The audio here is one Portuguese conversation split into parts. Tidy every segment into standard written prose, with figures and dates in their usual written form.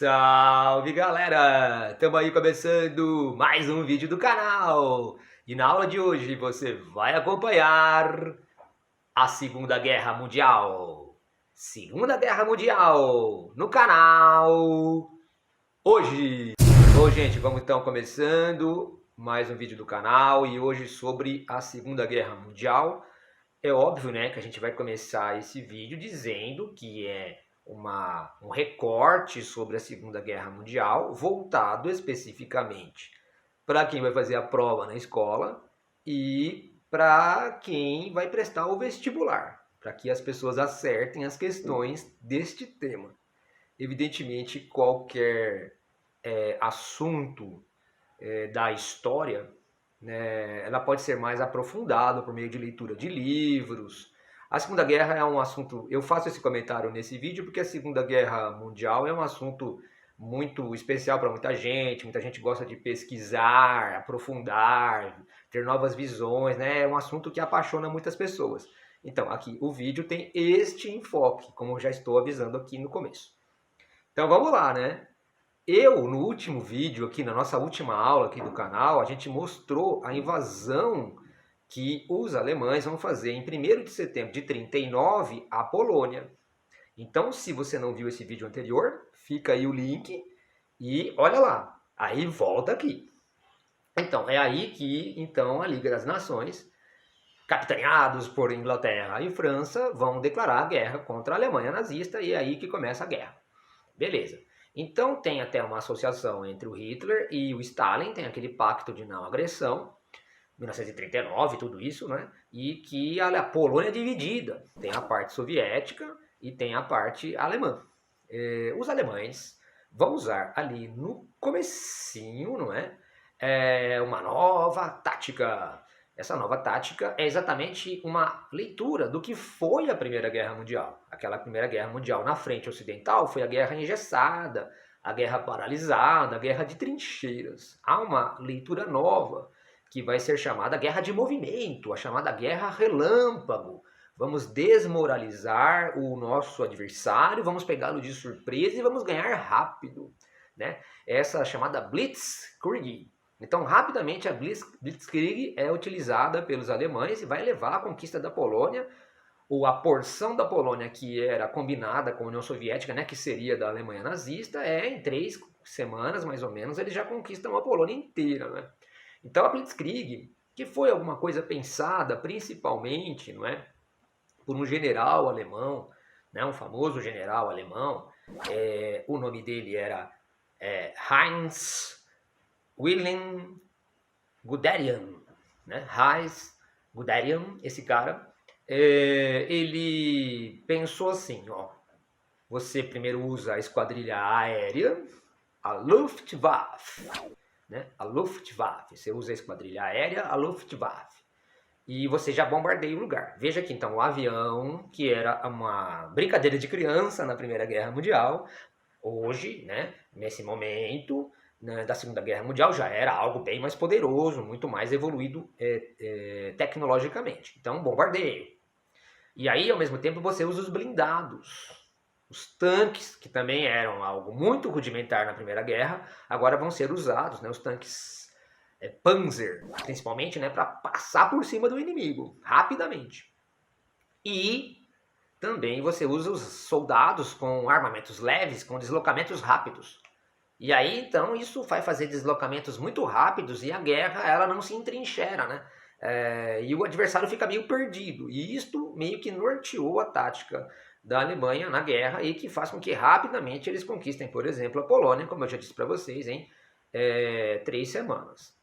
Salve galera! Estamos aí começando mais um vídeo do canal. E na aula de hoje você vai acompanhar a Segunda Guerra Mundial. Segunda Guerra Mundial no canal hoje. Bom, gente, vamos então começando mais um vídeo do canal e hoje sobre a Segunda Guerra Mundial. É óbvio, né, que a gente vai começar esse vídeo dizendo que é um recorte sobre a Segunda Guerra Mundial, voltado especificamente para quem vai fazer a prova na escola e para quem vai prestar o vestibular, para que as pessoas acertem as questões deste tema. Evidentemente, qualquer assunto da história, né, ela pode ser mais aprofundada por meio de leitura de livros. A Segunda Guerra é um assunto, eu faço esse comentário nesse vídeo porque a Segunda Guerra Mundial é um assunto muito especial para muita gente gosta de pesquisar, aprofundar, ter novas visões, né? É um assunto que apaixona muitas pessoas. Então, aqui o vídeo tem este enfoque, como eu já estou avisando aqui no começo. Então vamos lá, né? No último vídeo aqui, na nossa última aula aqui do canal, a gente mostrou a invasão que os alemães vão fazer em 1º de setembro de 39 à Polônia. Então, se você não viu esse vídeo anterior, fica aí o link e olha lá. Aí volta aqui. Então, é aí que então a Liga das Nações, capitaneados por Inglaterra e França, vão declarar guerra contra a Alemanha nazista e é aí que começa a guerra. Beleza. Então tem até uma associação entre o Hitler e o Stalin, tem aquele pacto de não agressão, 1939, tudo isso, né? E que a Polônia é dividida. Tem a parte soviética e tem a parte alemã. Os alemães vão usar ali no comecinho, não é? Uma nova tática. Essa nova tática é exatamente uma leitura do que foi a Primeira Guerra Mundial. Aquela Primeira Guerra Mundial na frente ocidental foi a guerra engessada, a guerra paralisada, a guerra de trincheiras. Há uma leitura nova que vai ser chamada guerra de movimento, a chamada guerra relâmpago. Vamos desmoralizar o nosso adversário, vamos pegá-lo de surpresa e vamos ganhar rápido, né? Essa chamada Blitzkrieg. Então, rapidamente, a Blitzkrieg é utilizada pelos alemães e vai levar à conquista da Polônia, ou a porção da Polônia que era combinada com a União Soviética, né, que seria da Alemanha nazista, em 3 semanas, mais ou menos, eles já conquistam a Polônia inteira, né? Então, a Blitzkrieg, que foi alguma coisa pensada principalmente, não é, por um general alemão, né, um famoso general alemão, o nome dele era Heinz Wilhelm Guderian, né? Heinz Guderian, esse cara, ele pensou assim, ó, você primeiro usa a esquadrilha aérea, a Luftwaffe, né? A Luftwaffe, você usa a esquadrilha aérea, a Luftwaffe, e você já bombardeia o lugar. Veja aqui então o avião, que era uma brincadeira de criança na Primeira Guerra Mundial, hoje, né, nesse momento, né, da Segunda Guerra Mundial, já era algo bem mais poderoso, muito mais evoluído tecnologicamente. Então, bombardeio. E aí, ao mesmo tempo, você usa os blindados. Os tanques, que também eram algo muito rudimentar na Primeira Guerra, agora vão ser usados, né, os tanques Panzer, principalmente, né, para passar por cima do inimigo, rapidamente. E também você usa os soldados com armamentos leves, com deslocamentos rápidos. E aí, então, isso vai fazer deslocamentos muito rápidos e a guerra, ela não se entrincheira, né? E o adversário fica meio perdido. E isto meio que norteou a tática da Alemanha na guerra e que faz com que rapidamente eles conquistem, por exemplo, a Polônia, como eu já disse para vocês, em 3 semanas.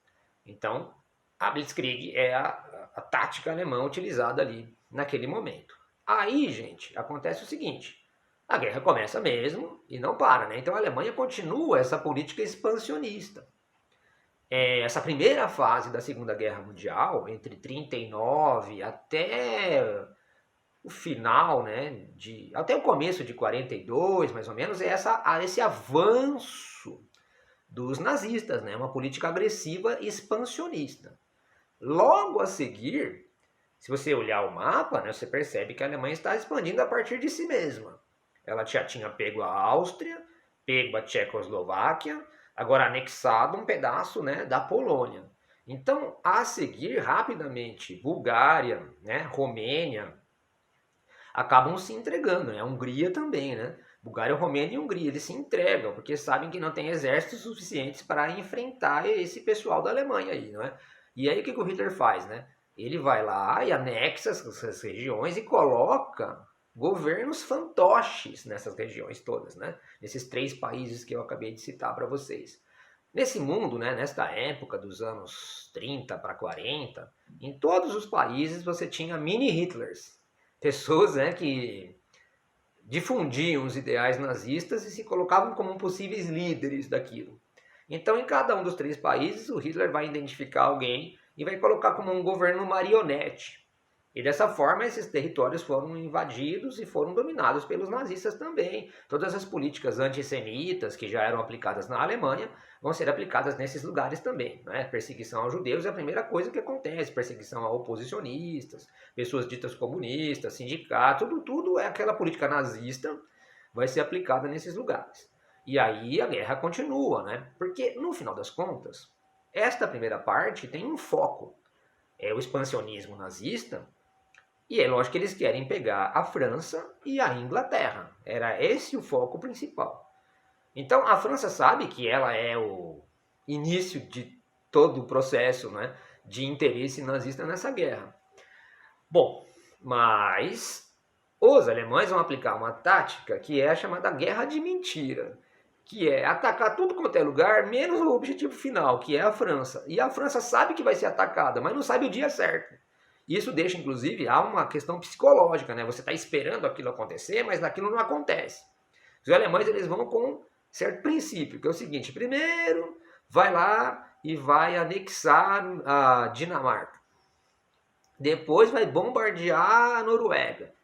Então, a Blitzkrieg é a tática alemã utilizada ali naquele momento. Aí, gente, acontece o seguinte, a guerra começa mesmo e não para, né? Então a Alemanha continua essa política expansionista. Essa primeira fase da Segunda Guerra Mundial, entre 39 até o final, né, até o começo de 42, mais ou menos, é esse avanço dos nazistas, né? Uma política agressiva e expansionista. Logo a seguir, se você olhar o mapa, né, você percebe que a Alemanha está expandindo a partir de si mesma. Ela já tinha pego a Áustria, pego a Tchecoslováquia, agora anexado um pedaço, né, da Polônia. Então, a seguir, rapidamente, Bulgária, né, Romênia, acabam se entregando, né? A Hungria também, né? Bulgária, Romênia e Hungria, eles se entregam, porque sabem que não tem exércitos suficientes para enfrentar esse pessoal da Alemanha aí, não é? E aí o que o Hitler faz, né? Ele vai lá e anexa essas regiões e coloca governos fantoches nessas regiões todas, né? Nesses 3 países que eu acabei de citar para vocês. Nesse mundo, né, nesta época dos anos 30 para 40, em todos os países você tinha mini Hitlers, pessoas, né, que difundiam os ideais nazistas e se colocavam como possíveis líderes daquilo. Então, em cada um dos 3 países, o Hitler vai identificar alguém e vai colocar como um governo marionete. E dessa forma, esses territórios foram invadidos e foram dominados pelos nazistas também. Todas as políticas antissemitas que já eram aplicadas na Alemanha vão ser aplicadas nesses lugares também. Né? Perseguição aos judeus é a primeira coisa que acontece, perseguição a oposicionistas, pessoas ditas comunistas, sindicatos, tudo é aquela política nazista vai ser aplicada nesses lugares. E aí a guerra continua, né? Porque no final das contas, esta primeira parte tem um foco, é o expansionismo nazista. E é lógico que eles querem pegar a França e a Inglaterra. Era esse o foco principal. Então a França sabe que ela é o início de todo o processo, né, de interesse nazista nessa guerra. Bom, mas os alemães vão aplicar uma tática que é a chamada guerra de mentira, que é atacar tudo quanto é lugar, menos o objetivo final, que é a França. E a França sabe que vai ser atacada, mas não sabe o dia certo. Isso deixa, inclusive, há uma questão psicológica, né? Você está esperando aquilo acontecer, mas aquilo não acontece. Os alemães eles vão com um certo princípio, que é o seguinte: primeiro, vai lá e vai anexar a Dinamarca. Depois vai bombardear a Noruega.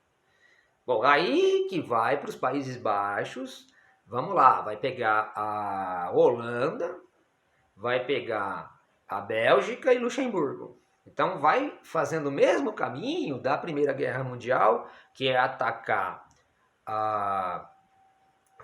Bom, aí que vai para os Países Baixos, vamos lá, vai pegar a Holanda, vai pegar a Bélgica e Luxemburgo. Então vai fazendo o mesmo caminho da Primeira Guerra Mundial, que é atacar a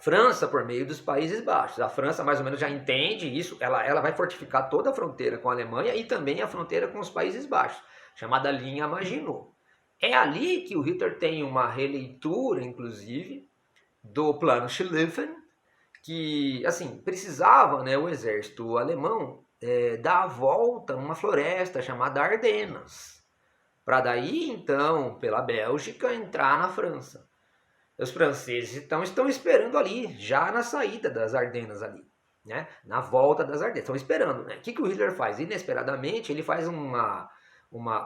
França por meio dos Países Baixos. A França mais ou menos já entende isso, ela vai fortificar toda a fronteira com a Alemanha e também a fronteira com os Países Baixos, chamada linha Maginot. É ali que o Hitler tem uma releitura, inclusive, do plano Schlieffen, que assim precisava, né, o exército alemão dar a volta numa floresta chamada Ardenas, para daí então pela Bélgica entrar na França. Os franceses então estão esperando ali, já na saída das Ardenas ali, né, na volta das Ardenas, estão esperando, né? O que o Hitler faz? Inesperadamente ele faz um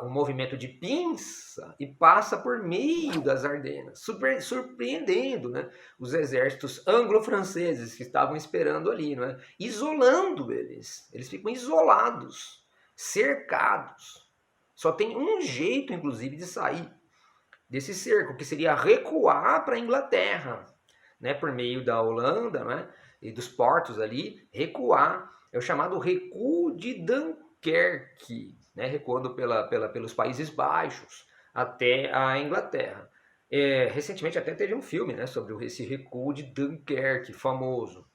movimento de pinça e passa por meio das Ardenas, surpreendendo, né, os exércitos anglo-franceses que estavam esperando ali, né, isolando eles. Eles ficam isolados, cercados. Só tem um jeito, inclusive, de sair desse cerco, que seria recuar para a Inglaterra, né, por meio da Holanda, né, e dos portos ali, recuar. É o chamado recuo de Dunkerque, né, recuando pelos Países Baixos até a Inglaterra. Recentemente até teve um filme, né, sobre esse recuo de Dunkerque, famoso.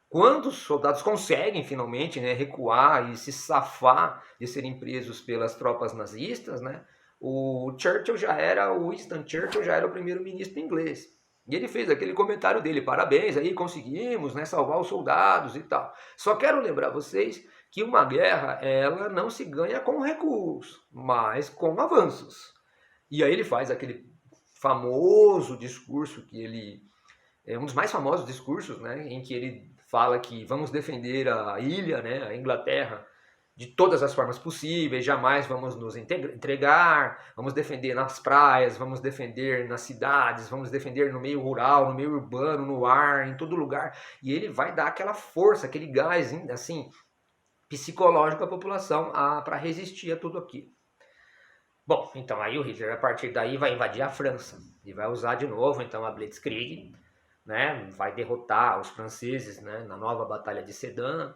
Quando os soldados conseguem finalmente, né, recuar e se safar de serem presos pelas tropas nazistas, né, o Winston Churchill já era o primeiro-ministro inglês. E ele fez aquele comentário dele: parabéns, aí conseguimos, né, salvar os soldados e tal. Só quero lembrar vocês que uma guerra, ela não se ganha com recuos, mas com avanços. E aí ele faz aquele famoso discurso que ele... É um dos mais famosos discursos, né, em que ele fala que vamos defender a ilha, né, a Inglaterra, de todas as formas possíveis, jamais vamos nos entregar, vamos defender nas praias, vamos defender nas cidades, vamos defender no meio rural, no meio urbano, no ar, em todo lugar. E ele vai dar aquela força, aquele gás, assim, psicológico à população para resistir a tudo aquilo. Bom, então aí o Hitler, a partir daí, vai invadir a França e vai usar de novo, então, a Blitzkrieg, né, vai derrotar os franceses, né, na nova Batalha de Sedan,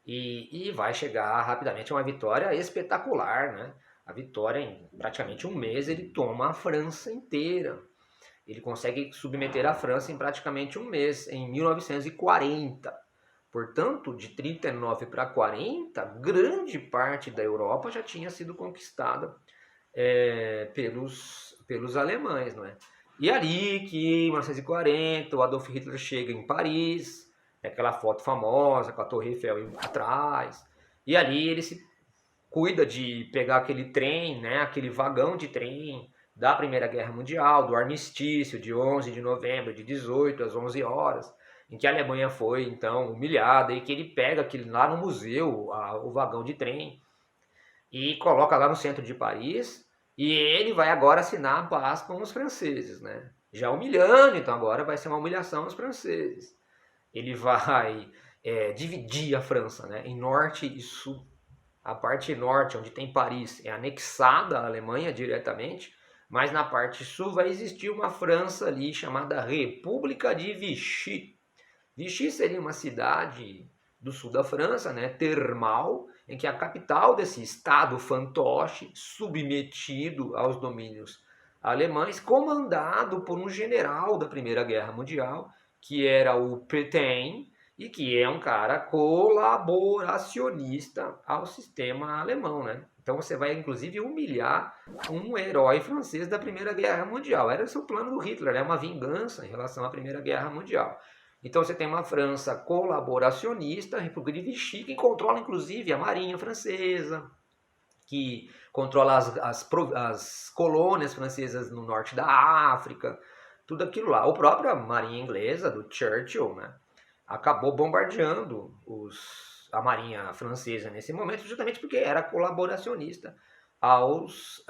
e vai chegar rapidamente a uma vitória espetacular, né? A vitória, em praticamente um mês, ele toma a França inteira. Ele consegue submeter a França em praticamente um mês, em 1940. Portanto, de 39 para 40, grande parte da Europa já tinha sido conquistada pelos alemães, não é? E ali que, em 1940, o Adolf Hitler chega em Paris, aquela foto famosa com a Torre Eiffel atrás, e ali ele se cuida de pegar aquele trem, né, aquele vagão de trem da Primeira Guerra Mundial, do armistício de 11 de novembro de 18 às 11 horas, em que a Alemanha foi, então, humilhada, e que ele pega aquele lá no museu, o vagão de trem, e coloca lá no centro de Paris, e ele vai agora assinar a paz com os franceses, né? Já humilhando, então agora vai ser uma humilhação aos franceses. Ele vai dividir a França, né, em norte e sul. A parte norte, onde tem Paris, é anexada à Alemanha diretamente, mas na parte sul vai existir uma França ali chamada República de Vichy. Vichy seria uma cidade do sul da França, né, termal, em que a capital desse estado fantoche, submetido aos domínios alemães, comandado por um general da Primeira Guerra Mundial, que era o Pétain, e que é um cara colaboracionista ao sistema alemão, né? Então você vai inclusive humilhar um herói francês da Primeira Guerra Mundial. Era esse o plano do Hitler, né? Uma vingança em relação à Primeira Guerra Mundial. Então você tem uma França colaboracionista, a República de Vichy, que controla inclusive a marinha francesa, que controla as colônias francesas no norte da África, tudo aquilo lá. A própria marinha inglesa, do Churchill, né, acabou bombardeando a marinha francesa nesse momento, justamente porque era colaboracionista aos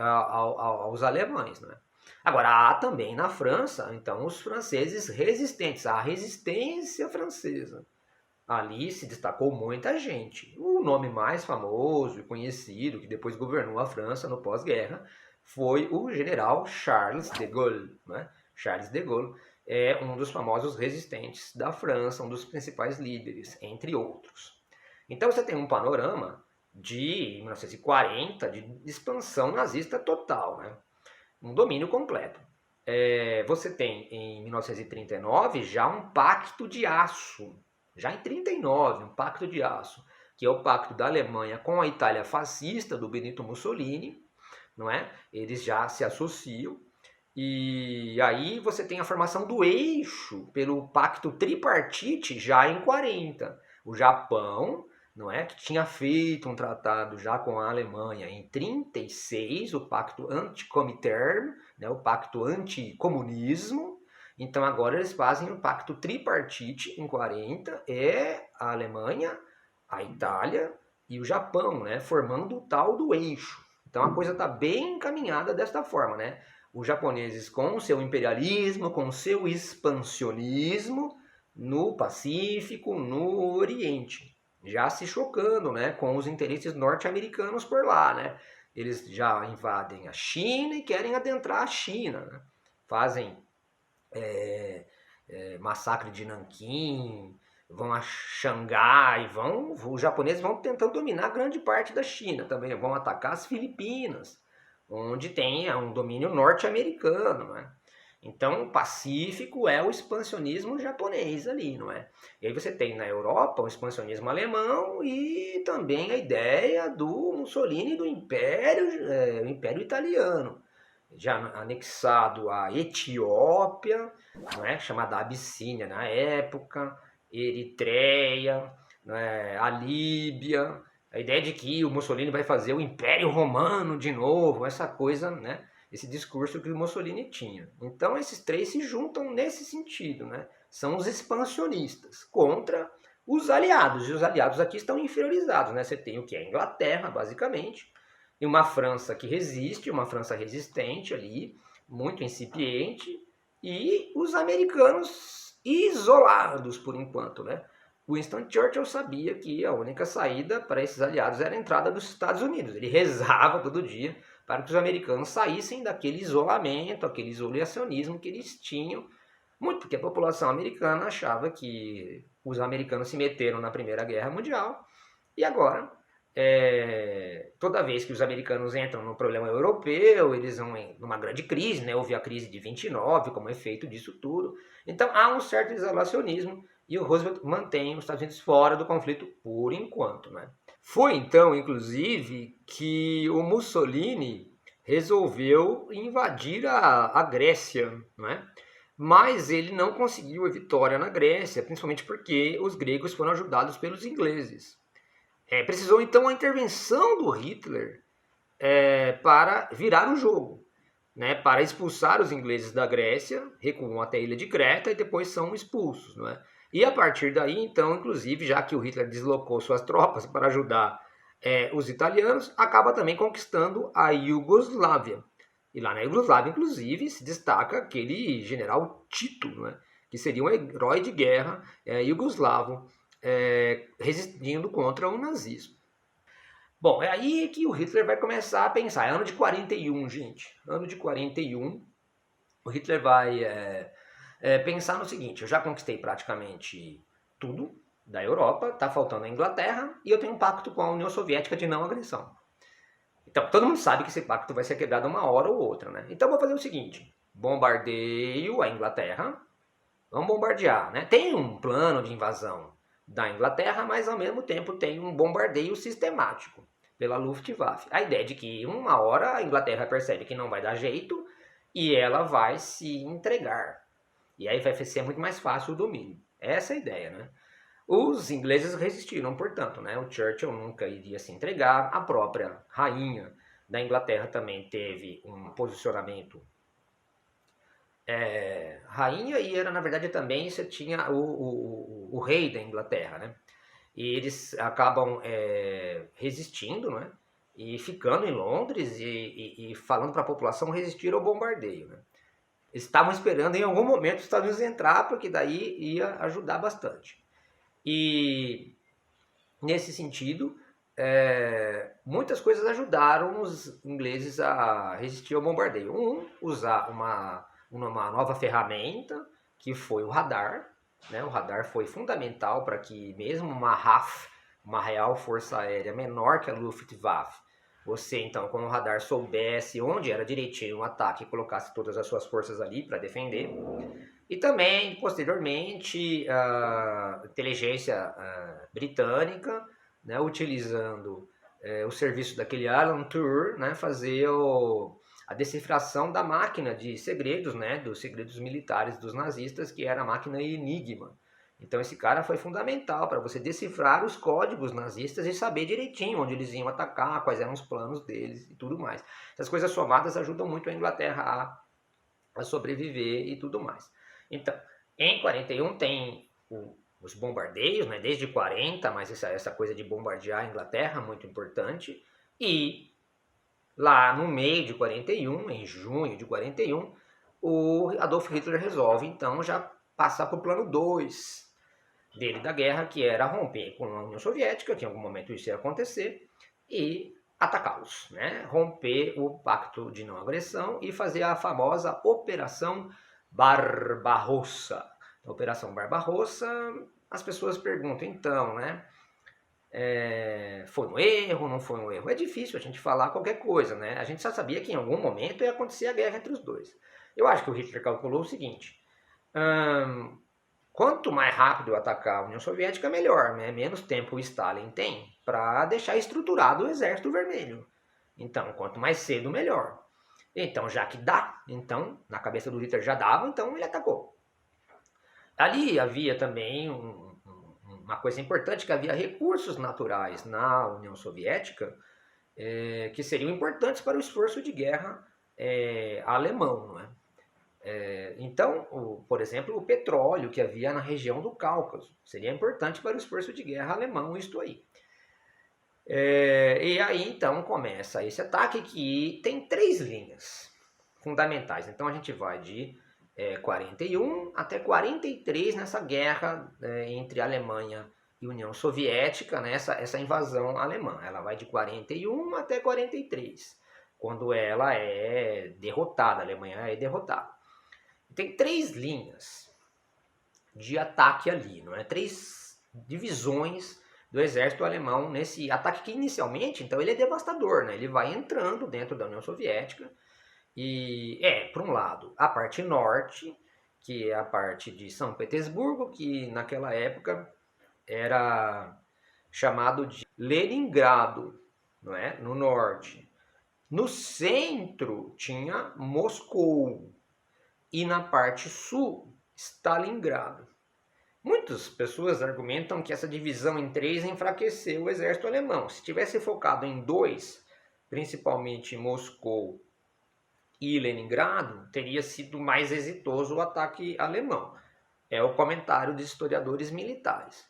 alemães, né? Agora, há também na França, então, os franceses resistentes, a resistência francesa. Ali se destacou muita gente. O nome mais famoso e conhecido, que depois governou a França no pós-guerra, foi o general Charles de Gaulle, né? Charles de Gaulle é um dos famosos resistentes da França, um dos principais líderes, entre outros. Então você tem um panorama de 1940 de expansão nazista total, né? Um domínio completo. Você tem em 1939 já um pacto de aço, já em 39 um pacto de aço, que é o pacto da Alemanha com a Itália fascista do Benito Mussolini, não é? Eles já se associam. E aí você tem a formação do eixo pelo pacto tripartite já em 40. O Japão, não é, que tinha feito um tratado já com a Alemanha em 36, o pacto anti-Comintern, né, o pacto anticomunismo. Então agora eles fazem o pacto tripartite em 40, é a Alemanha, a Itália e o Japão, né, formando o tal do eixo. Então a coisa está bem encaminhada desta forma, né? Os japoneses com o seu imperialismo, com o seu expansionismo no Pacífico, no Oriente, já se chocando, né, com os interesses norte-americanos por lá, né? Eles já invadem a China e querem adentrar a China, né? Fazem massacre de Nanquim, vão a Xangai, os japoneses vão tentando dominar grande parte da China também, vão atacar as Filipinas, onde tem um domínio norte-americano, né? Então, o Pacífico é o expansionismo japonês ali, não é? E aí você tem na Europa o expansionismo alemão e também a ideia do Mussolini do o Império Italiano, já anexado à Etiópia, não é? Chamada Abissínia na época, Eritreia, né? A Líbia, a ideia de que o Mussolini vai fazer o Império Romano de novo, essa coisa, né? Esse discurso que o Mussolini tinha. Então esses três se juntam nesse sentido, né? São os expansionistas contra os aliados, e os aliados aqui estão inferiorizados, né? Você tem o que é a Inglaterra, basicamente, e uma França que resiste, uma França resistente ali, muito incipiente, e os americanos isolados por enquanto, né? Winston Churchill sabia que a única saída para esses aliados era a entrada dos Estados Unidos. Ele rezava todo dia para que os americanos saíssem daquele isolamento, aquele isolacionismo que eles tinham, muito porque a população americana achava que os americanos se meteram na Primeira Guerra Mundial e agora toda vez que os americanos entram no problema europeu, eles vão numa grande crise, né? Houve a crise de 29 como efeito disso tudo. Então há um certo isolacionismo e o Roosevelt mantém os Estados Unidos fora do conflito por enquanto, né? Foi então, inclusive, que o Mussolini resolveu invadir a Grécia, né? Mas ele não conseguiu a vitória na Grécia, principalmente porque os gregos foram ajudados pelos ingleses. Precisou então a intervenção do Hitler para virar o jogo, né, para expulsar os ingleses da Grécia, recuam até a ilha de Creta e depois são expulsos. Não é? E a partir daí, então, inclusive, já que o Hitler deslocou suas tropas para ajudar os italianos, acaba também conquistando a Iugoslávia. E lá na Iugoslávia, inclusive, se destaca aquele general Tito, não é? Que seria um herói de guerra iugoslavo, resistindo contra o nazismo. Bom, é aí que o Hitler vai começar a pensar. É ano de 41, gente. Ano de 41, o Hitler vai pensar no seguinte: eu já conquistei praticamente tudo da Europa, tá faltando a Inglaterra e eu tenho um pacto com a União Soviética de não agressão. Então, todo mundo sabe que esse pacto vai ser quebrado uma hora ou outra, né? Então, eu vou fazer o seguinte: bombardeio a Inglaterra, vamos bombardear, né? Tem um plano de invasão da Inglaterra, mas ao mesmo tempo tem um bombardeio sistemático pela Luftwaffe. A ideia é de que uma hora a Inglaterra percebe que não vai dar jeito e ela vai se entregar. E aí vai ser muito mais fácil o domínio. Essa é a ideia, né? Os ingleses resistiram, portanto, né? O Churchill nunca iria se entregar. A própria rainha da Inglaterra também teve um posicionamento rainha e era, na verdade, também você tinha o rei da Inglaterra, né? E eles acabam resistindo, né? E ficando em Londres e falando para a população resistir ao bombardeio, né? Estavam esperando em algum momento os Estados Unidos entrar, porque daí ia ajudar bastante. E nesse sentido, muitas coisas ajudaram os ingleses a resistir ao bombardeio. Usar uma nova ferramenta, que foi o radar. Né? O radar foi fundamental para que mesmo uma RAF, uma Real Força Aérea menor que a Luftwaffe, você então com o radar soubesse onde era direitinho o ataque e colocasse todas as suas forças ali para defender. E também, posteriormente, a inteligência britânica, né, utilizando o serviço daquele Alan Turing, né, fazer a decifração da máquina de segredos, né, dos segredos militares dos nazistas, que era a máquina Enigma. Então esse cara foi fundamental para você decifrar os códigos nazistas e saber direitinho onde eles iam atacar, quais eram os planos deles e tudo mais. Essas coisas somadas ajudam muito a Inglaterra a sobreviver e tudo mais. Então, em 41 tem os bombardeios, né, desde 40, mas essa coisa de bombardear a Inglaterra, muito importante. E lá no meio de 41, em junho de 41, o Adolf Hitler resolve então já passar para o plano 2 dele da guerra, que era romper com a União Soviética, que em algum momento isso ia acontecer, e atacá-los, né? Romper o pacto de não agressão e fazer a famosa Operação Barbarossa. A Operação Barbarossa, as pessoas perguntam então, né? Foi um erro, não foi um erro? É difícil a gente falar qualquer coisa, né? A gente só sabia que em algum momento ia acontecer a guerra entre os dois. Eu acho que o Hitler calculou o seguinte: quanto mais rápido eu atacar a União Soviética, melhor, né? Menos tempo o Stalin tem para deixar estruturado o Exército Vermelho. Então, quanto mais cedo, melhor. Então, já que dá, então, na cabeça do Hitler já dava, então ele atacou. Ali havia também uma coisa importante, que havia recursos naturais na União Soviética que seriam importantes para o esforço de guerra alemão, não é? Então, por exemplo, o petróleo que havia na região do Cáucaso seria importante para o esforço de guerra alemão, isto aí. E aí, então, começa esse ataque que tem 3 linhas fundamentais. Então, a gente vai de 41 até 43 nessa guerra entre Alemanha e União Soviética, né, essa invasão alemã. Ela vai de 41 até 43, quando ela é derrotada, a Alemanha é derrotada. Tem 3 linhas de ataque ali, não é? 3 divisões do exército alemão nesse ataque que inicialmente, então, ele é devastador, né? Ele vai entrando dentro da União Soviética e por um lado, a parte norte, que é a parte de São Petersburgo, que naquela época era chamado de Leningrado, não é? No norte. No centro tinha Moscou e na parte sul, Stalingrado. Muitas pessoas argumentam que essa divisão em três enfraqueceu o exército alemão. Se tivesse focado em dois, principalmente Moscou e Leningrado, teria sido mais exitoso o ataque alemão. É o comentário dos historiadores militares.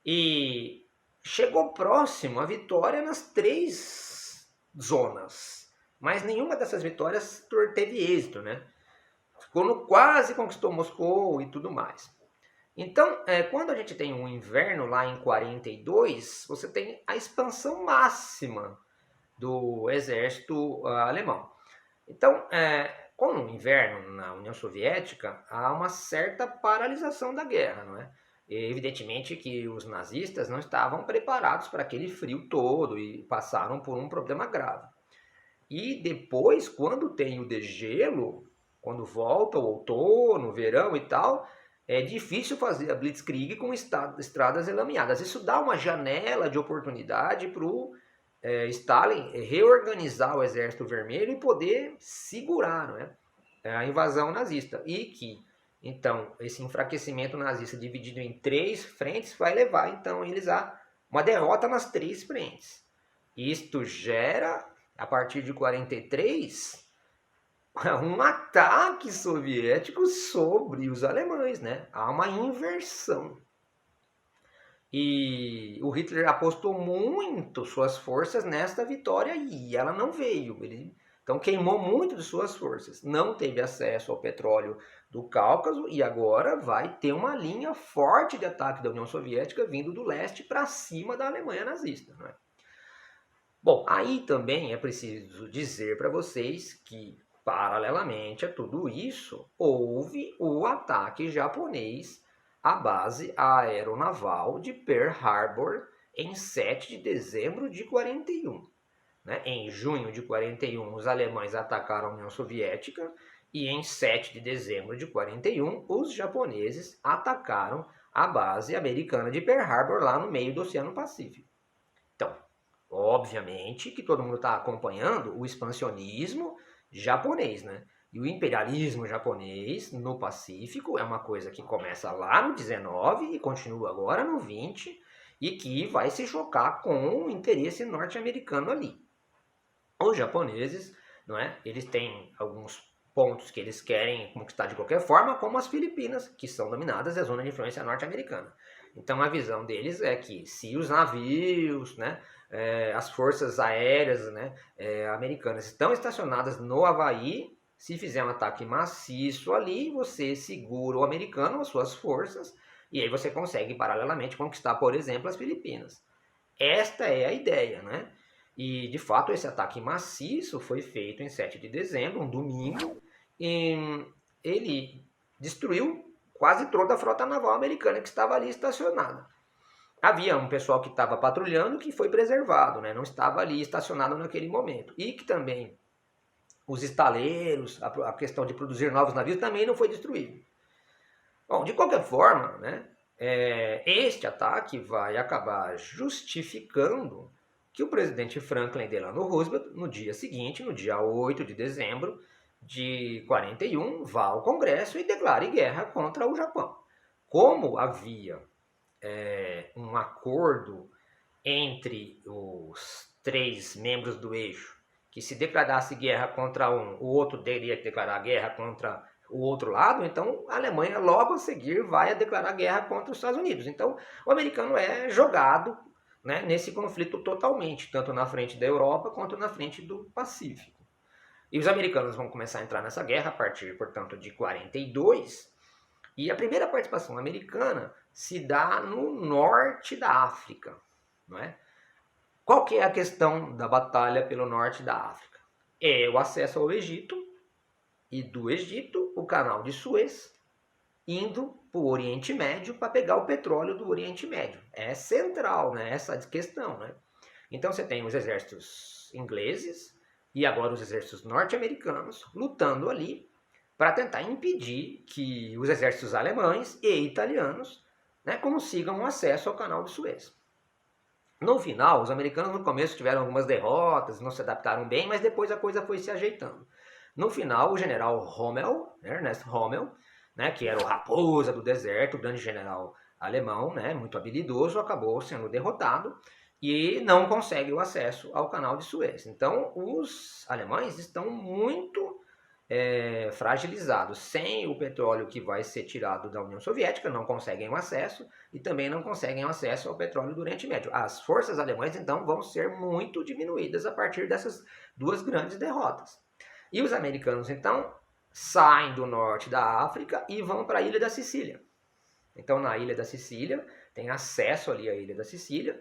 E chegou próximo a vitória nas três zonas, mas nenhuma dessas vitórias teve êxito, né? Quase conquistou Moscou e tudo mais. Então, quando a gente tem um inverno lá em 42, você tem a expansão máxima do exército alemão. Então, com o inverno na União Soviética, há uma certa paralisação da guerra, não é? E, evidentemente que os nazistas não estavam preparados para aquele frio todo e passaram por um problema grave. E depois, quando tem o degelo, quando volta o outono, o verão e tal, é difícil fazer a Blitzkrieg com estradas enlameadas. Isso dá uma janela de oportunidade para o Stalin reorganizar o Exército Vermelho e poder segurar, não é, a invasão nazista. E que, então, esse enfraquecimento nazista dividido em três frentes vai levar, então, eles a uma derrota nas três frentes. Isto gera, a partir de 43, um ataque soviético sobre os alemães, né? Há uma inversão. E o Hitler apostou muito suas forças nesta vitória e ela não veio. Ele, então queimou muito de suas forças. Não teve acesso ao petróleo do Cáucaso e agora vai ter uma linha forte de ataque da União Soviética vindo do leste para cima da Alemanha nazista, não é? Bom, aí também é preciso dizer para vocês que, paralelamente a tudo isso, houve o ataque japonês à base aeronaval de Pearl Harbor em 7 de dezembro de 41. Né? Em junho de 41, os alemães atacaram a União Soviética e em 7 de dezembro de 41, os japoneses atacaram a base americana de Pearl Harbor lá no meio do Oceano Pacífico. Então, obviamente que todo mundo está acompanhando o expansionismo japonês, né? E o imperialismo japonês no Pacífico é uma coisa que começa lá no 19 e continua agora no 20 e que vai se chocar com o interesse norte-americano ali. Os japoneses, não é? Eles têm alguns pontos que eles querem conquistar de qualquer forma, como as Filipinas, que são dominadas da zona de influência norte-americana. Então a visão deles é que se os navios, né, as forças aéreas, né, americanas estão estacionadas no Havaí, se fizer um ataque maciço ali, você segura o americano, as suas forças, e aí você consegue paralelamente conquistar, por exemplo, as Filipinas. Esta é a ideia, né? E de fato esse ataque maciço foi feito em 7 de dezembro, um domingo, e ele destruiu quase toda a frota naval americana que estava ali estacionada. Havia um pessoal que estava patrulhando que foi preservado, né? Não estava ali estacionado naquele momento. E que também os estaleiros, a questão de produzir novos navios também não foi destruído. Bom, de qualquer forma, né, este ataque vai acabar justificando que o presidente Franklin Delano Roosevelt, no dia seguinte, no dia 8 de dezembro de 41, vá ao Congresso e declare guerra contra o Japão. Como havia um acordo entre os três membros do eixo, que se declarasse guerra contra um, o outro teria que declarar guerra contra o outro lado, então a Alemanha logo a seguir vai a declarar guerra contra os Estados Unidos. Então o americano é jogado, né, nesse conflito totalmente, tanto na frente da Europa quanto na frente do Pacífico. E os americanos vão começar a entrar nessa guerra a partir, portanto, de 42, e a primeira participação americana se dá no norte da África, não é? Qual que é a questão da batalha pelo norte da África? É o acesso ao Egito, e do Egito o canal de Suez, indo para o Oriente Médio para pegar o petróleo do Oriente Médio. É central, né, essa questão, né? Então você tem os exércitos ingleses e agora os exércitos norte-americanos lutando ali para tentar impedir que os exércitos alemães e italianos, né, consigam acesso ao canal de Suez. No final, os americanos no começo tiveram algumas derrotas, não se adaptaram bem, mas depois a coisa foi se ajeitando. No final, o general Rommel, Ernest Rommel, né, que era o raposa do deserto, o grande general alemão, né, muito habilidoso, acabou sendo derrotado e não consegue o acesso ao canal de Suez. Então, os alemães estão muito fragilizados. Sem o petróleo que vai ser tirado da União Soviética, não conseguem o acesso e também não conseguem acesso ao petróleo do Oriente Médio. As forças alemãs, então, vão ser muito diminuídas a partir dessas duas grandes derrotas. E os americanos, então, saem do norte da África e vão para a Ilha da Sicília. Então, na Ilha da Sicília, tem acesso ali à Ilha da Sicília,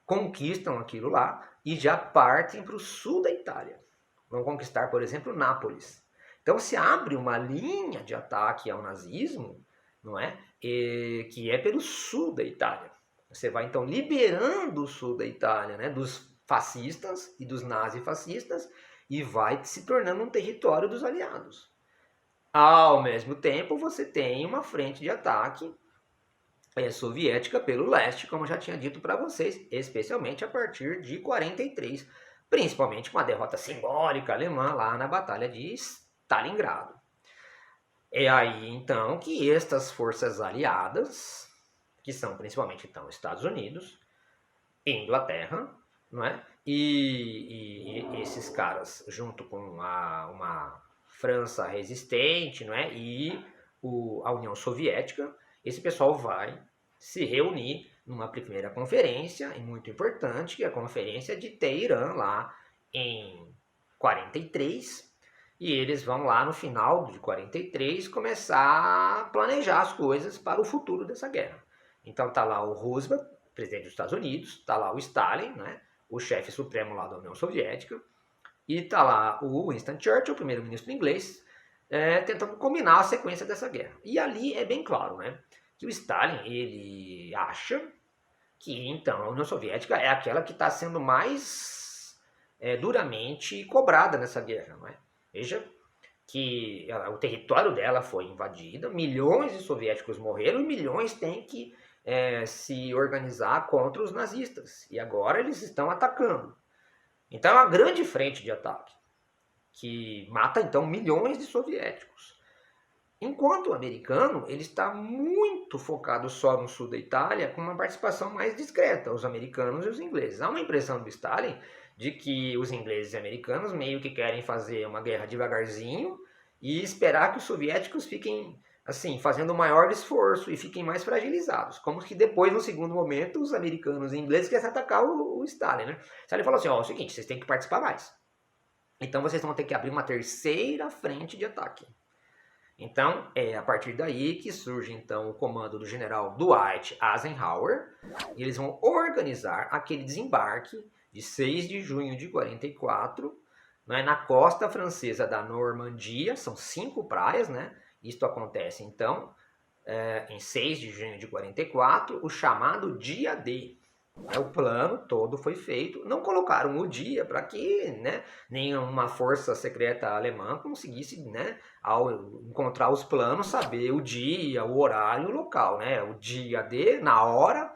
conquistam aquilo lá e já partem para o sul da Itália. Vão conquistar, por exemplo, Nápoles. Então se abre uma linha de ataque ao nazismo, não é? Que é pelo sul da Itália. Você vai então liberando o sul da Itália, né, dos fascistas e dos nazifascistas e vai se tornando um território dos aliados. Ao mesmo tempo, você tem uma frente de ataque soviética pelo leste, como já tinha dito para vocês, especialmente a partir de 43, principalmente com a derrota simbólica alemã lá na Batalha de Stalingrado. É aí então que estas forças aliadas, que são principalmente então Estados Unidos, Inglaterra, não é? E esses caras, junto com uma França resistente, não é? E a União Soviética, esse pessoal vai se reunir numa primeira conferência, muito importante, que é a Conferência de Teherã, lá em 43, e eles vão lá no final de 43 começar a planejar as coisas para o futuro dessa guerra. Então tá lá o Roosevelt, presidente dos Estados Unidos, está lá o Stalin, né, o chefe supremo lá da União Soviética, e está lá o Winston Churchill, primeiro-ministro inglês, tentando combinar a sequência dessa guerra. E ali é bem claro, né, que o Stalin, ele acha que então a União Soviética é aquela que está sendo mais duramente cobrada nessa guerra, não é? Veja que o território dela foi invadido, milhões de soviéticos morreram e milhões têm que se organizar contra os nazistas. E agora eles estão atacando. Então é uma grande frente de ataque, que mata então milhões de soviéticos. Enquanto o americano, ele está muito focado só no sul da Itália, com uma participação mais discreta, os americanos e os ingleses. Há uma impressão do Stalin de que os ingleses e americanos meio que querem fazer uma guerra devagarzinho e esperar que os soviéticos fiquem assim, fazendo o maior esforço e fiquem mais fragilizados. Como que depois, no segundo momento, os americanos e ingleses querem atacar o Stalin, né? Stalin falou assim, ó, é o seguinte, vocês têm que participar mais. Então vocês vão ter que abrir uma terceira frente de ataque. Então, é a partir daí que surge então o comando do general Dwight Eisenhower, e eles vão organizar aquele desembarque de 6 de junho de 44, né, na costa francesa da Normandia, são 5 praias, né? Isto acontece então em 6 de junho de 44, o chamado Dia D. O plano todo foi feito, não colocaram o dia para que nenhuma força secreta alemã conseguisse, ao encontrar os planos, saber o dia, o horário e o local. O dia D, na hora,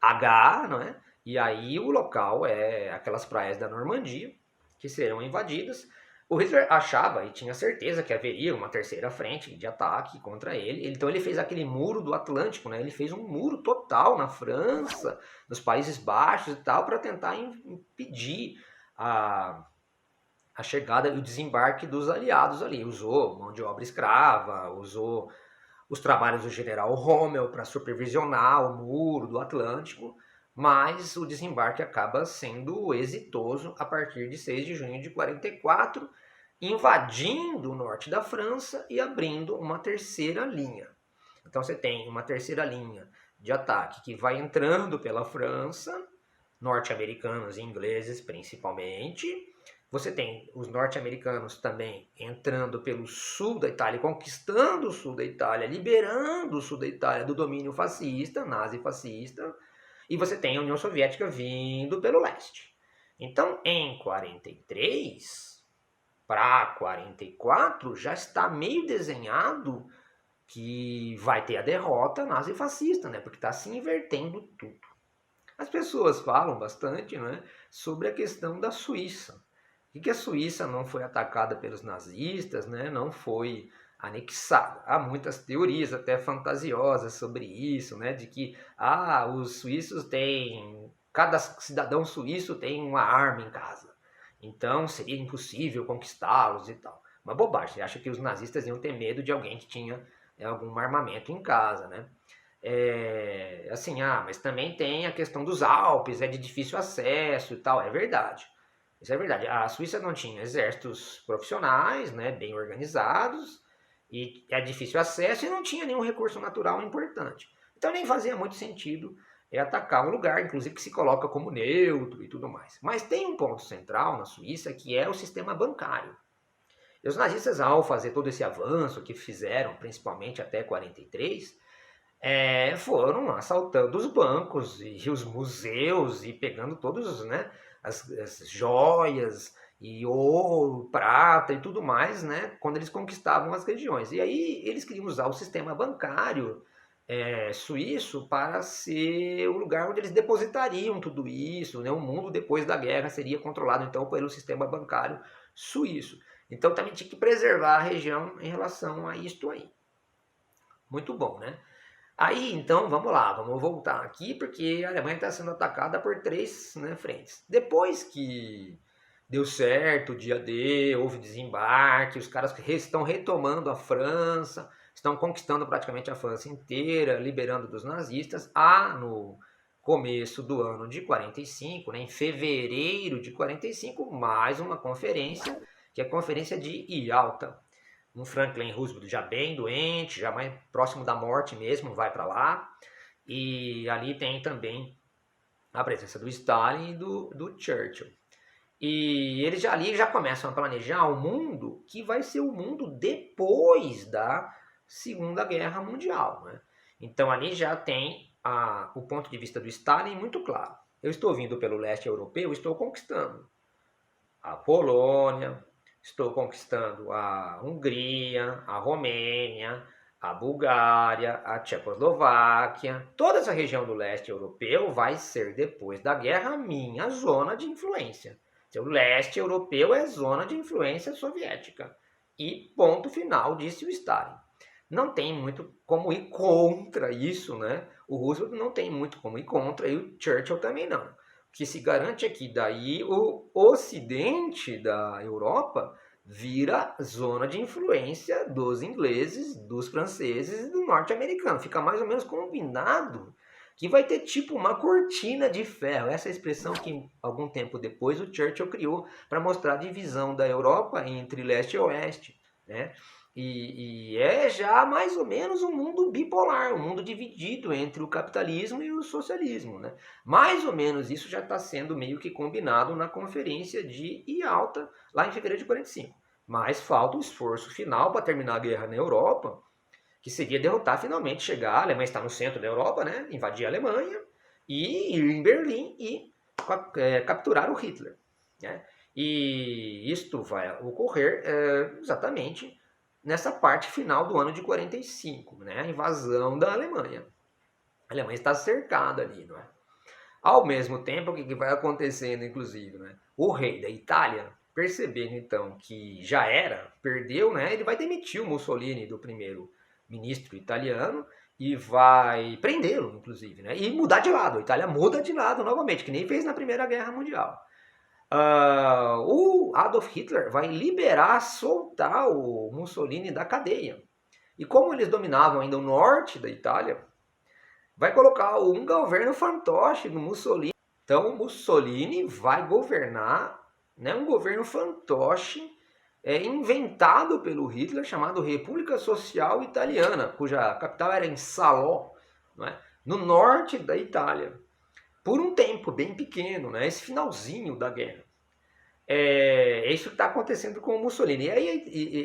H, não é? E aí o local é aquelas praias da Normandia, que serão invadidas. O Hitler achava e tinha certeza que haveria uma terceira frente de ataque contra ele. Então ele fez aquele muro do Atlântico, né? Ele fez um muro total na França, nos Países Baixos e tal, para tentar impedir a chegada e o desembarque dos aliados ali. Usou mão de obra escrava, usou os trabalhos do general Rommel para supervisionar o muro do Atlântico, mas o desembarque acaba sendo exitoso a partir de 6 de junho de 44, invadindo o norte da França e abrindo uma terceira linha. Então você tem uma terceira linha de ataque que vai entrando pela França, norte-americanos e ingleses principalmente, Você tem os norte-americanos também entrando pelo sul da Itália, conquistando o sul da Itália, liberando o sul da Itália do domínio fascista, nazi-fascista, e você tem a União Soviética vindo pelo leste. Então, em 43 para 44, já está meio desenhado que vai ter a derrota nazi-fascista, né? Porque está se invertendo tudo. As pessoas falam bastante, né, sobre a questão da Suíça. E que a Suíça não foi atacada pelos nazistas, né, não foi anexada. Há muitas teorias até fantasiosas sobre isso, né, de que os suíços têm, cada cidadão suíço tem uma arma em casa. Então seria impossível conquistá-los e tal. Uma bobagem. Você acha que os nazistas iam ter medo de alguém que tinha algum armamento em casa, né? Mas também tem a questão dos Alpes, é de difícil acesso e tal, é verdade. Isso é verdade. A Suíça não tinha exércitos profissionais, né, bem organizados, e é difícil acesso e não tinha nenhum recurso natural importante. Então nem fazia muito sentido atacar um lugar, inclusive que se coloca como neutro e tudo mais. Mas tem um ponto central na Suíça que é o sistema bancário. E os nazistas, ao fazer todo esse avanço que fizeram, principalmente até 43, foram assaltando os bancos e os museus e pegando todos, né, as joias e ouro, prata e tudo mais, né, quando eles conquistavam as regiões. E aí eles queriam usar o sistema bancário suíço para ser o lugar onde eles depositariam tudo isso, né, o mundo depois da guerra seria controlado então pelo sistema bancário suíço. Então também tinha que preservar a região em relação a isto aí. Muito bom, né? Aí, então, vamos lá, vamos voltar aqui, porque a Alemanha está sendo atacada por três, né, frentes. Depois que deu certo o dia D, houve desembarque, os caras estão retomando a França, estão conquistando praticamente a França inteira, liberando dos nazistas. No começo do ano de 45, né, em fevereiro de 45, mais uma conferência, que é a Conferência de Yalta. Um Franklin Roosevelt já bem doente, já mais próximo da morte mesmo, vai para lá. E ali tem também a presença do Stalin e do Churchill. E eles ali já começam a planejar o mundo que vai ser o mundo depois da Segunda Guerra Mundial, né? Então ali já tem o ponto de vista do Stalin muito claro. Eu estou vindo pelo leste europeu, estou conquistando a Polônia, estou conquistando a Hungria, a Romênia, a Bulgária, a Tchecoslováquia. Toda essa região do leste europeu vai ser, depois da guerra, minha zona de influência. O leste europeu é zona de influência soviética. E ponto final, disse o Stalin. Não tem muito como ir contra isso, né? O Roosevelt não tem muito como ir contra e o Churchill também não. O que se garante é que daí o ocidente da Europa vira zona de influência dos ingleses, dos franceses e do norte-americano. Fica mais ou menos combinado que vai ter tipo uma cortina de ferro. Essa é a expressão que algum tempo depois o Churchill criou para mostrar a divisão da Europa entre leste e oeste, né? E é já mais ou menos um mundo bipolar, um mundo dividido entre o capitalismo e o socialismo, né? Mais ou menos isso já está sendo meio que combinado na conferência de Yalta, lá em fevereiro de 45. Mas falta o esforço final para terminar a guerra na Europa, que seria derrotar finalmente, chegar, a Alemanha está no centro da Europa, né? Invadir a Alemanha e ir em Berlim e capturar o Hitler, né? E isto vai ocorrer exatamente nessa parte final do ano de 45, né? A invasão da Alemanha. A Alemanha está cercada ali, não é? Ao mesmo tempo, o que vai acontecendo, inclusive, né? O rei da Itália, percebendo então que já era, perdeu, né? Ele vai demitir o Mussolini do primeiro-ministro italiano e vai prendê-lo, inclusive, né? E mudar de lado. A Itália muda de lado novamente, que nem fez na Primeira Guerra Mundial. O Adolf Hitler vai liberar, soltar o Mussolini da cadeia. E como eles dominavam ainda o norte da Itália, vai colocar um governo fantoche no Mussolini. Então o Mussolini vai governar, né, um governo fantoche inventado pelo Hitler, chamado República Social Italiana, cuja capital era em Salò, não é? No norte da Itália. Por um tempo bem pequeno, né? Esse finalzinho da guerra. É isso que está acontecendo com o Mussolini.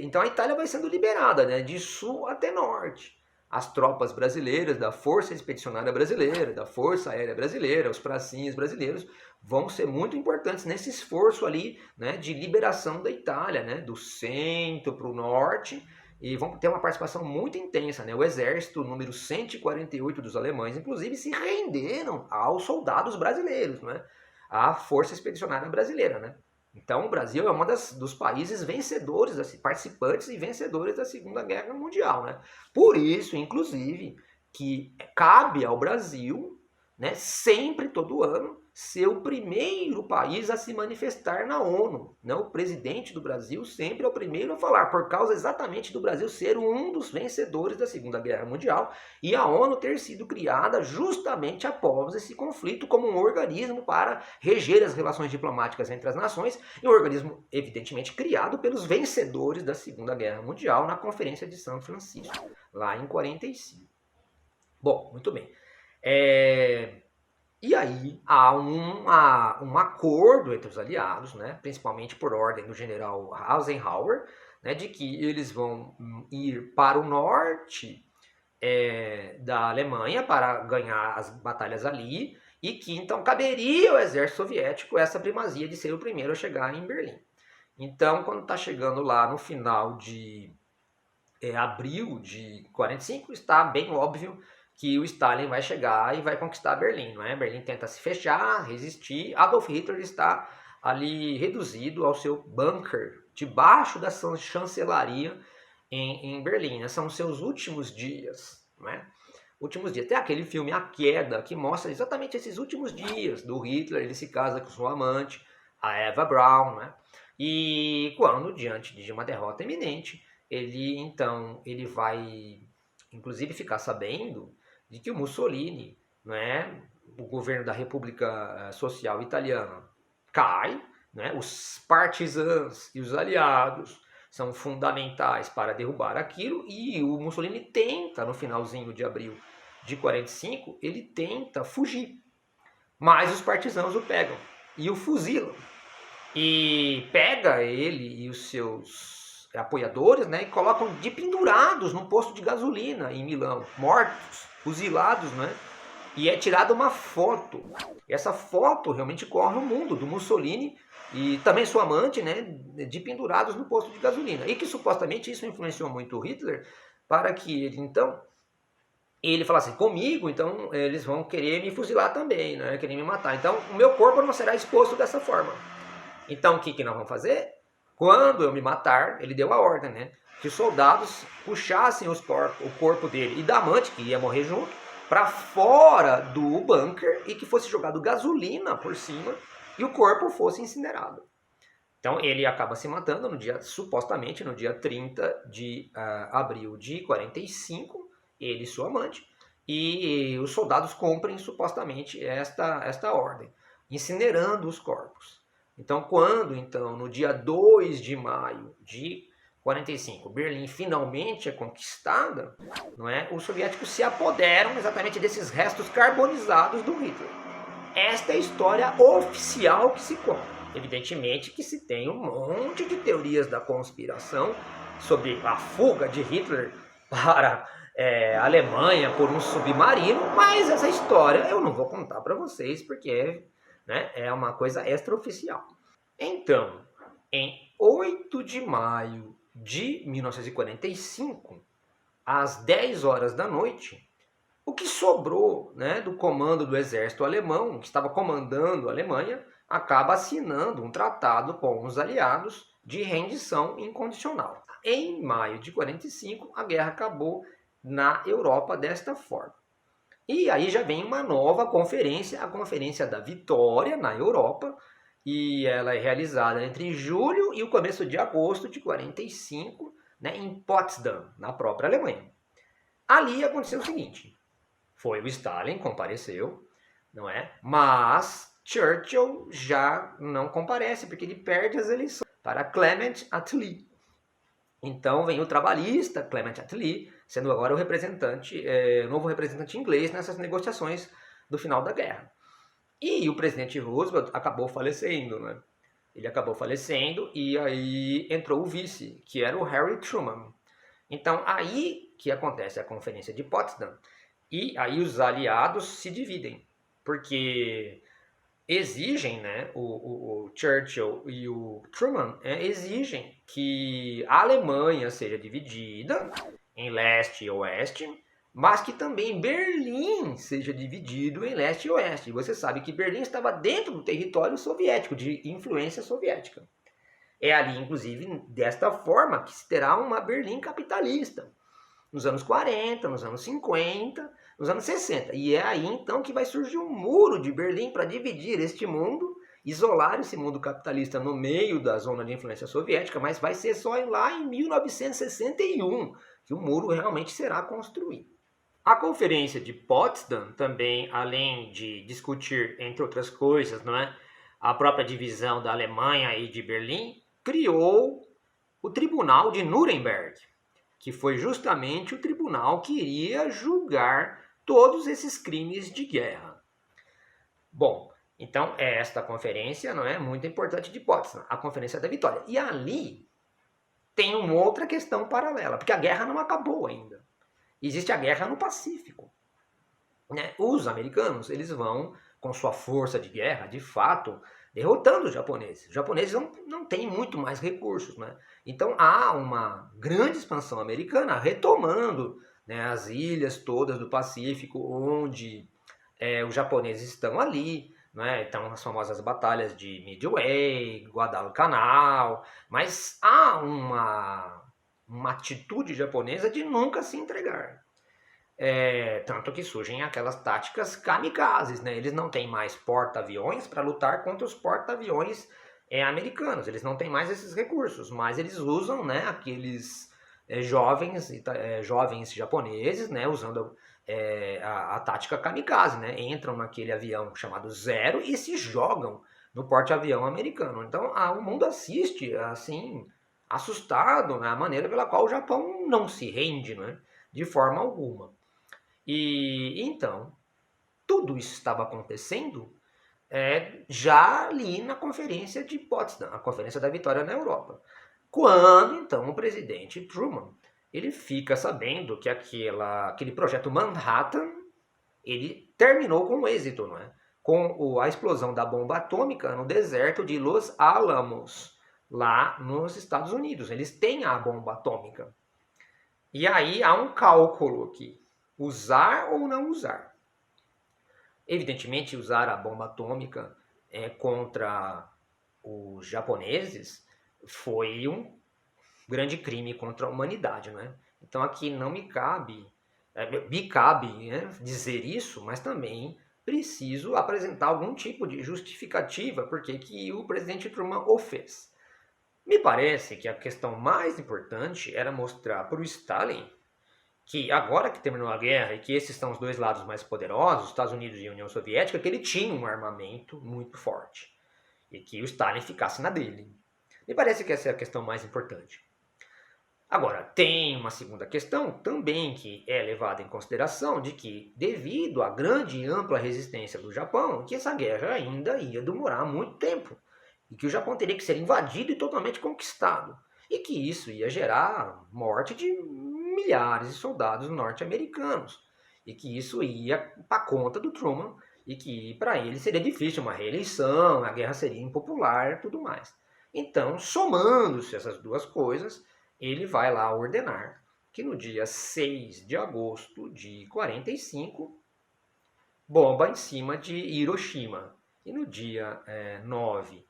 Então a Itália vai sendo liberada, né, de sul até norte. As tropas brasileiras, da Força Expedicionária Brasileira, da Força Aérea Brasileira, os pracinhos brasileiros, vão ser muito importantes nesse esforço ali, né, de liberação da Itália, né, do centro para o norte, e vão ter uma participação muito intensa, né? O exército número 148 dos alemães, inclusive, se renderam aos soldados brasileiros, né? À Força Expedicionária Brasileira, né? Então, o Brasil é um dos países vencedores, participantes e vencedores da Segunda Guerra Mundial, né? Por isso, inclusive, que cabe ao Brasil, né, sempre, todo ano, ser o primeiro país a se manifestar na ONU. Né? O presidente do Brasil sempre é o primeiro a falar, por causa exatamente do Brasil ser um dos vencedores da Segunda Guerra Mundial e a ONU ter sido criada justamente após esse conflito como um organismo para reger as relações diplomáticas entre as nações, e um organismo, evidentemente, criado pelos vencedores da Segunda Guerra Mundial na Conferência de São Francisco, lá em 45. Bom, muito bem. E aí há um acordo entre os aliados, né, principalmente por ordem do general Eisenhower, né, de que eles vão ir para o norte da Alemanha para ganhar as batalhas ali, e que então caberia ao exército soviético essa primazia de ser o primeiro a chegar em Berlim. Então, quando está chegando lá no final de abril de 45, está bem óbvio que o Stalin vai chegar e vai conquistar Berlim, não é? Berlim tenta se fechar, resistir. Adolf Hitler está ali reduzido ao seu bunker, debaixo da chancelaria em Berlim, né? São os seus últimos dias, não é? Últimos dias. Tem aquele filme A Queda, que mostra exatamente esses últimos dias do Hitler. Ele se casa com sua amante, a Eva Braun, né? E quando, diante de uma derrota iminente, ele vai, inclusive, ficar sabendo de que o Mussolini, né, o governo da República Social Italiana, cai, né, os partisans e os aliados são fundamentais para derrubar aquilo, e o Mussolini tenta, no finalzinho de abril de 45, ele tenta fugir, mas os partisãos o pegam e o fuzilam, e pega ele e os seus apoiadores, né, e colocam de pendurados no posto de gasolina em Milão, mortos, fuzilados, né? E é tirada uma foto. E essa foto realmente corre o mundo do Mussolini e também sua amante, né, de pendurados no posto de gasolina. E que supostamente isso influenciou muito o Hitler para que ele então ele falasse assim, comigo, então eles vão querer me fuzilar também, né, querer me matar. Então o meu corpo não será exposto dessa forma. Então o que nós vamos fazer? Quando eu me matar, ele deu a ordem, né, que os soldados puxassem o corpo dele e da amante, que ia morrer junto, para fora do bunker e que fosse jogado gasolina por cima e o corpo fosse incinerado. Então ele acaba se matando supostamente no dia 30 de abril de 45, ele e sua amante, e os soldados cumprem supostamente esta ordem, incinerando os corpos. Então quando no dia 2 de maio de 45, Berlim finalmente é conquistada, não é? Os soviéticos se apoderam exatamente desses restos carbonizados do Hitler. Esta é a história oficial que se conta. Evidentemente que se tem um monte de teorias da conspiração sobre a fuga de Hitler para a Alemanha por um submarino, mas essa história eu não vou contar para vocês porque é uma coisa extraoficial. Então, em 8 de maio de 1945, às 10 horas da noite, o que sobrou do comando do exército alemão, que estava comandando a Alemanha, acaba assinando um tratado com os aliados de rendição incondicional. Em maio de 45, a guerra acabou na Europa desta forma. E aí já vem uma nova conferência, a Conferência da Vitória na Europa, e ela é realizada entre julho e o começo de agosto de 45, em Potsdam, na própria Alemanha. Ali aconteceu o seguinte, foi o Stalin, compareceu, não é? Mas Churchill já não comparece, porque ele perde as eleições para Clement Attlee. Então vem o trabalhista Clement Attlee, sendo agora o novo representante inglês nessas negociações do final da guerra. E o presidente Roosevelt acabou falecendo, né? Ele acabou falecendo e aí entrou o vice, que era o Harry Truman. Então aí que acontece a Conferência de Potsdam e aí os aliados se dividem, porque exigem, né, o Churchill e o Truman exigem que a Alemanha seja dividida em leste e oeste, mas que também Berlim seja dividido em leste e oeste. E você sabe que Berlim estava dentro do território soviético, de influência soviética. É ali, inclusive, desta forma que se terá uma Berlim capitalista. Nos anos 40, nos anos 50, nos anos 60. E é aí então que vai surgir um muro de Berlim para dividir este mundo, isolar esse mundo capitalista no meio da zona de influência soviética, mas vai ser só lá em 1961 que o muro realmente será construído. A Conferência de Potsdam também, além de discutir, entre outras coisas, não é, a própria divisão da Alemanha e de Berlim, criou o Tribunal de Nuremberg, que foi justamente o tribunal que iria julgar todos esses crimes de guerra. Bom, então esta conferência não é muito importante de Potsdam, a Conferência da Vitória. E ali tem uma outra questão paralela, porque a guerra não acabou ainda. Existe a guerra no Pacífico. Né? Os americanos, eles vão, com sua força de guerra, de fato, derrotando os japoneses. Os japoneses não têm muito mais recursos. Né? Então há uma grande expansão americana retomando, né, as ilhas todas do Pacífico, onde os japoneses estão ali. Né? Então as famosas batalhas de Midway, Guadalcanal. Mas há uma atitude japonesa de nunca se entregar. Tanto que surgem aquelas táticas kamikazes, né? Eles não têm mais porta-aviões para lutar contra os porta-aviões americanos. Eles não têm mais esses recursos, mas eles usam, né, aqueles jovens japoneses, né, usando a tática kamikaze, né? Entram naquele avião chamado Zero e se jogam no porte-avião americano. Então o mundo assiste, assim, assustado, né, a maneira pela qual o Japão não se rende, né, de forma alguma. E então, tudo isso estava acontecendo já ali na Conferência de Potsdam, a Conferência da Vitória na Europa. Quando então o presidente Truman ele fica sabendo que aquele projeto Manhattan ele terminou com êxito, não é? Com a explosão da bomba atômica no deserto de Los Alamos, lá nos Estados Unidos. Eles têm a bomba atômica. E aí há um cálculo aqui. Usar ou não usar? Evidentemente, usar a bomba atômica contra os japoneses foi um grande crime contra a humanidade, né? Então aqui não me cabe, né, dizer isso, mas também preciso apresentar algum tipo de justificativa porque que o presidente Truman o fez. Me parece que a questão mais importante era mostrar para o Stalin que agora que terminou a guerra e que esses são os dois lados mais poderosos, Estados Unidos e União Soviética, que ele tinha um armamento muito forte e que o Stalin ficasse na dele. Me parece que essa é a questão mais importante. Agora, tem uma segunda questão também que é levada em consideração de que, devido à grande e ampla resistência do Japão, que essa guerra ainda ia demorar muito tempo e que o Japão teria que ser invadido e totalmente conquistado e que isso ia gerar morte de milhares de soldados norte-americanos e que isso ia para conta do Truman e que para ele seria difícil uma reeleição, a guerra seria impopular e tudo mais. Então, somando-se essas duas coisas, ele vai lá ordenar que no dia 6 de agosto de 45, bomba em cima de Hiroshima. E no dia 9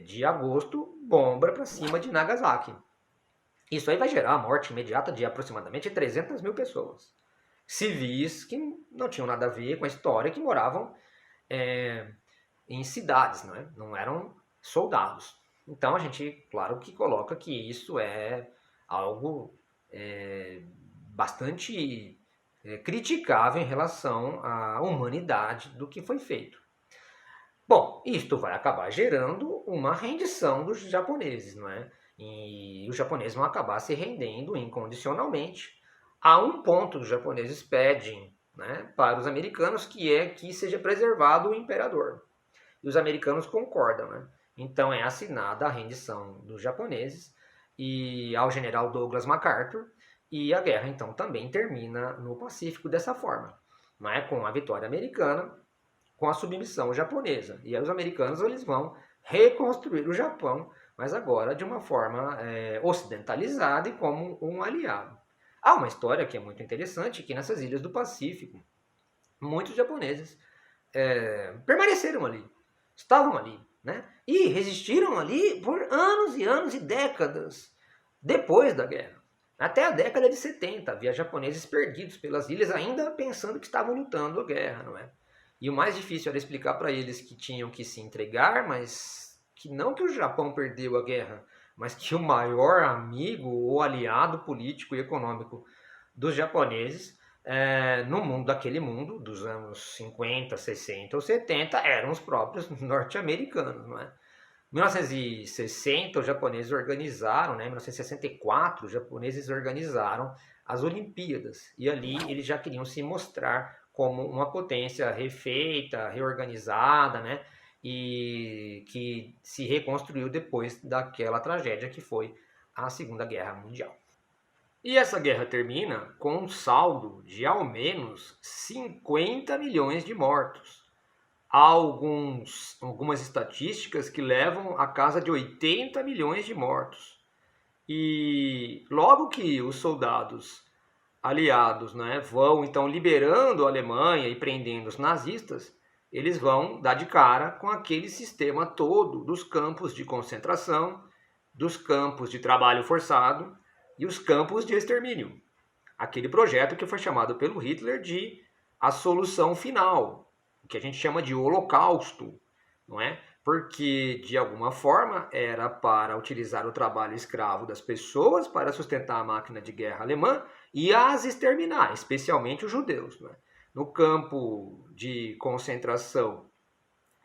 de agosto, bomba para cima de Nagasaki. Isso aí vai gerar a morte imediata de aproximadamente 300 mil pessoas. Civis que não tinham nada a ver com a história, que moravam em cidades, não eram soldados. Então a gente, claro que coloca que isso é algo bastante criticável em relação à humanidade do que foi feito. Bom, isto vai acabar gerando uma rendição dos japoneses, não é? E os japoneses vão acabar se rendendo incondicionalmente. A um ponto, os japoneses pedem, né, para os americanos que seja preservado o imperador. E os americanos concordam, né? Então é assinada a rendição dos japoneses e ao general Douglas MacArthur, e a guerra então também termina no Pacífico dessa forma, não é? Com a vitória americana, com a submissão japonesa. E aí os americanos eles vão reconstruir o Japão, mas agora de uma forma ocidentalizada e como um aliado. Há uma história que é muito interessante, que nessas ilhas do Pacífico, muitos japoneses permaneceram ali, estavam ali, né? E resistiram ali por anos e anos e décadas depois da guerra. Até a década de 70 havia japoneses perdidos pelas ilhas ainda pensando que estavam lutando a guerra, não é? E o mais difícil era explicar para eles que tinham que se entregar, mas que não que o Japão perdeu a guerra, mas que o maior amigo ou aliado político e econômico dos japoneses no mundo, daquele mundo, dos anos 50, 60 ou 70, eram os próprios norte-americanos, não é? Em 1960, os japoneses organizaram, né? Em 1964, os japoneses organizaram as Olimpíadas. E ali eles já queriam se mostrar como uma potência refeita, reorganizada, né? E que se reconstruiu depois daquela tragédia que foi a Segunda Guerra Mundial. E essa guerra termina com um saldo de ao menos 50 milhões de mortos. Há algumas estatísticas que levam a casa de 80 milhões de mortos. E logo que os soldados aliados, né, vão então liberando a Alemanha e prendendo os nazistas, eles vão dar de cara com aquele sistema todo dos campos de concentração, dos campos de trabalho forçado e os campos de extermínio. Aquele projeto que foi chamado pelo Hitler de a solução final, o que a gente chama de holocausto, não é? Porque, de alguma forma, era para utilizar o trabalho escravo das pessoas para sustentar a máquina de guerra alemã e as exterminar, especialmente os judeus. Não é? No campo de concentração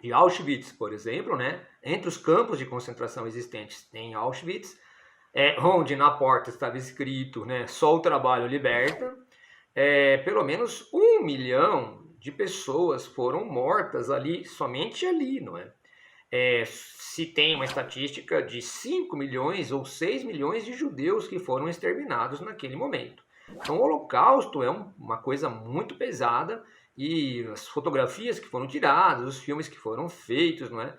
de Auschwitz, por exemplo, né? Entre os campos de concentração existentes em Auschwitz, onde na porta estava escrito, né, só o trabalho liberta, pelo menos 1 milhão de pessoas foram mortas ali, somente ali, não é? Se tem uma estatística de 5 milhões ou 6 milhões de judeus que foram exterminados naquele momento. Então o Holocausto é uma coisa muito pesada e as fotografias que foram tiradas, os filmes que foram feitos, não é?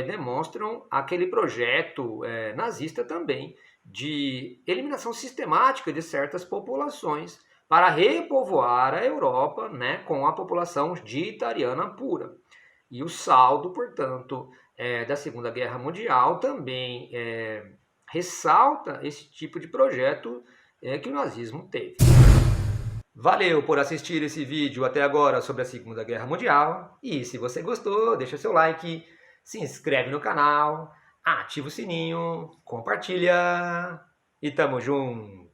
Demonstram aquele projeto nazista também de eliminação sistemática de certas populações para repovoar a Europa, né, com a população dita ariana pura. E o saldo, portanto, da Segunda Guerra Mundial também ressalta esse tipo de projeto que o nazismo teve. Valeu por assistir esse vídeo até agora sobre a Segunda Guerra Mundial. E se você gostou, deixa seu like, se inscreve no canal, ativa o sininho, compartilha e tamo junto!